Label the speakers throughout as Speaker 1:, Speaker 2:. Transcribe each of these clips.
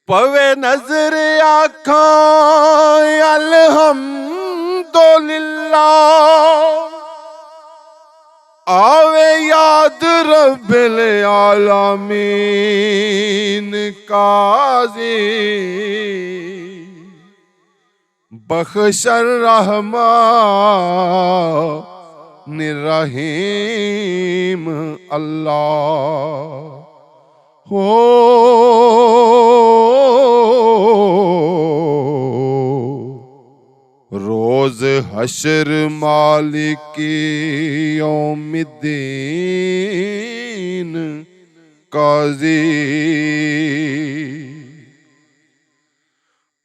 Speaker 1: पवे नजर आखां अल्हम्दुलिल्लाह आवे याद रब्बिल आलमीन काजी बख्शर रहमान रहीम अल्लाह हो। रोज हशर मालिक यौमिद्दीन काजी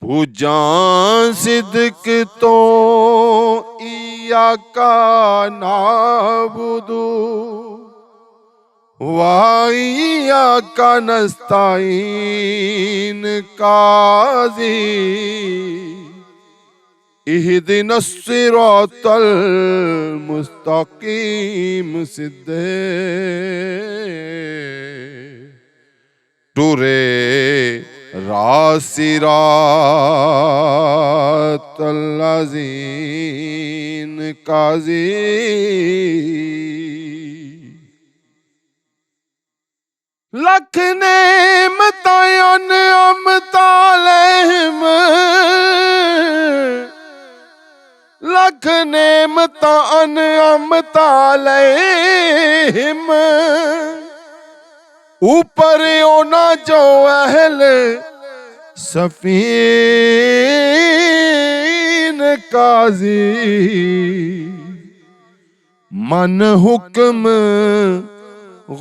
Speaker 1: पूजा सिद्क तो इयाका नाबुदू वाइयाका नस्ताईन काजी इहदिना सिरातल मुस्तकीम सिद्धे टुरे रासिरातल लज़ीन काजी लख नेमतायन अमतालहम लख नेमतान अमतालहम ऊपर ओना जो अहल सफीन काजी मन हुक्म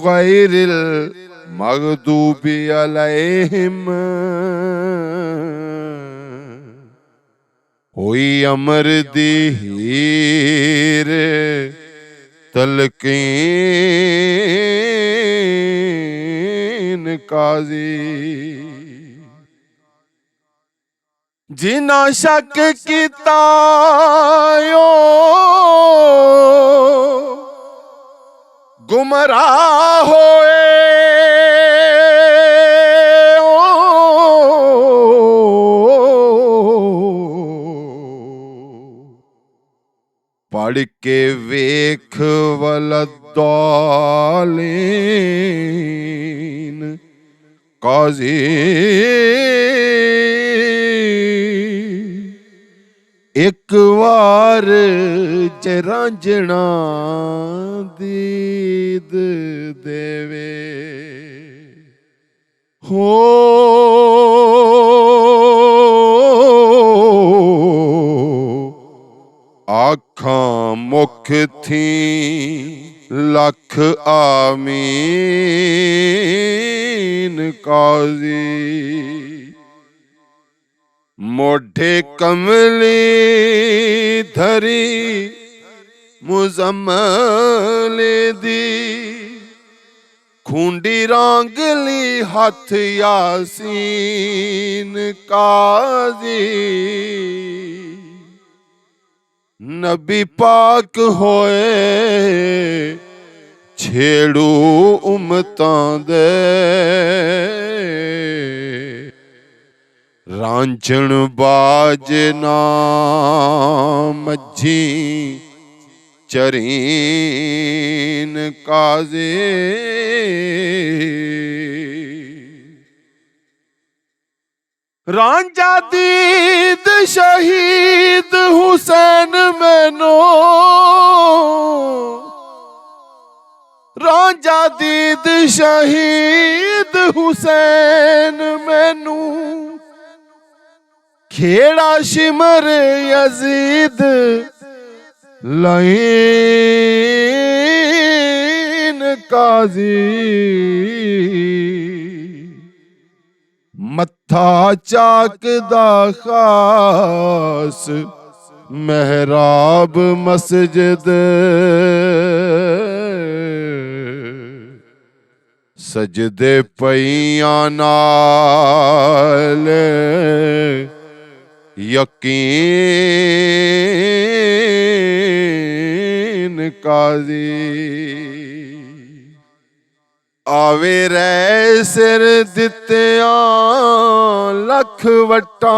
Speaker 1: गैरिल मगदूबी अलैहिम होई अमर दी हीर तलकीन काजी जिना शक कीता यो गुमराह होए पढ़ के वेख वलद्दालीन काजी एक वार जरांजना दीद देवे हो। आखां मुख थी लख आमीन काजी मोढे कमली धरी मुजम्मल दी खूंडी रांगली हाथ यासीन काजी नबी पाक होए छेड़ू उमतां दे रांझण बाज ना मझी चरीन काजी रांझा दीद शहीद हुसैन मैनो रांझा दीद शहीद हुसैन मैनू खेड़ा शिमर यजीद लाइन काजी मत्था चाकदा खास महराब मस्जिद सजदे पईयां नाल यकीन काजी आवे रै सिर दित्तियां लख वटां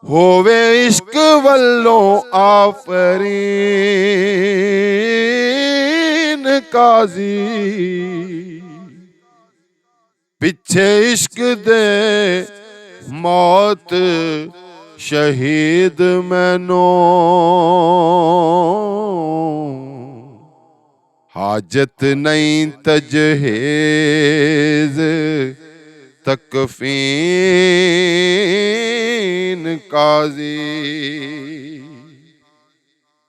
Speaker 1: होवे इश्क वल्लों आफरीन काजी पिछे इश्क दे मौत शहीद मैनो हाजत नहीं तजहेज तकफीन काजी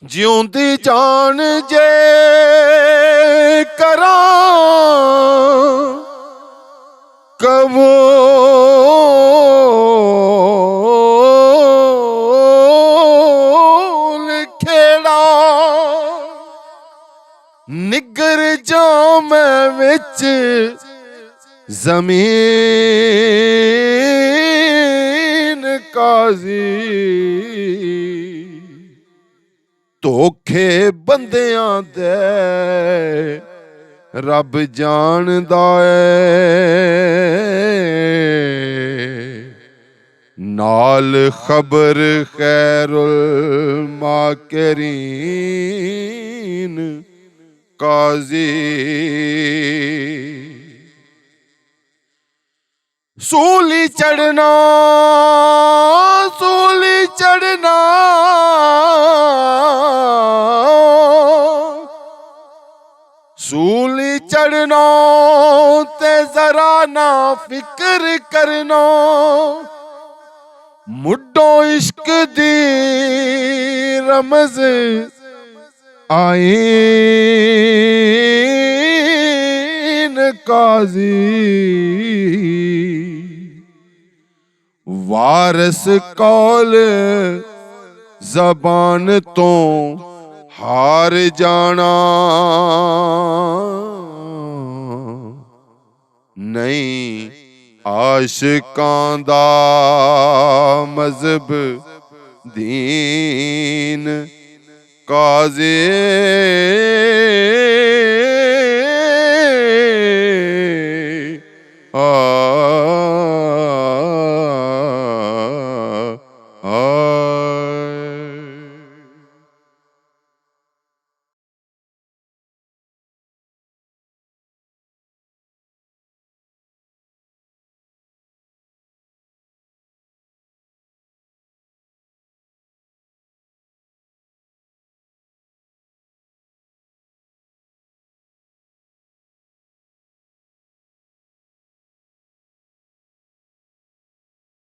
Speaker 1: जिउंदी जान जे करां कबूल खेड़ा निगर जाम विच जमीन काजी धोखे बंदियां दे रब जानदा है नाल खबर खैरुल माकरीन काजी सूली चढ़ना सूली चढ़ना ते जरा ना फिक्र करना मुड्डो इश्क दी रमज आईन काजी वारस कौल जबान तो हार जाना नहीं आशिकां दा मजहब दीन काज़ी आ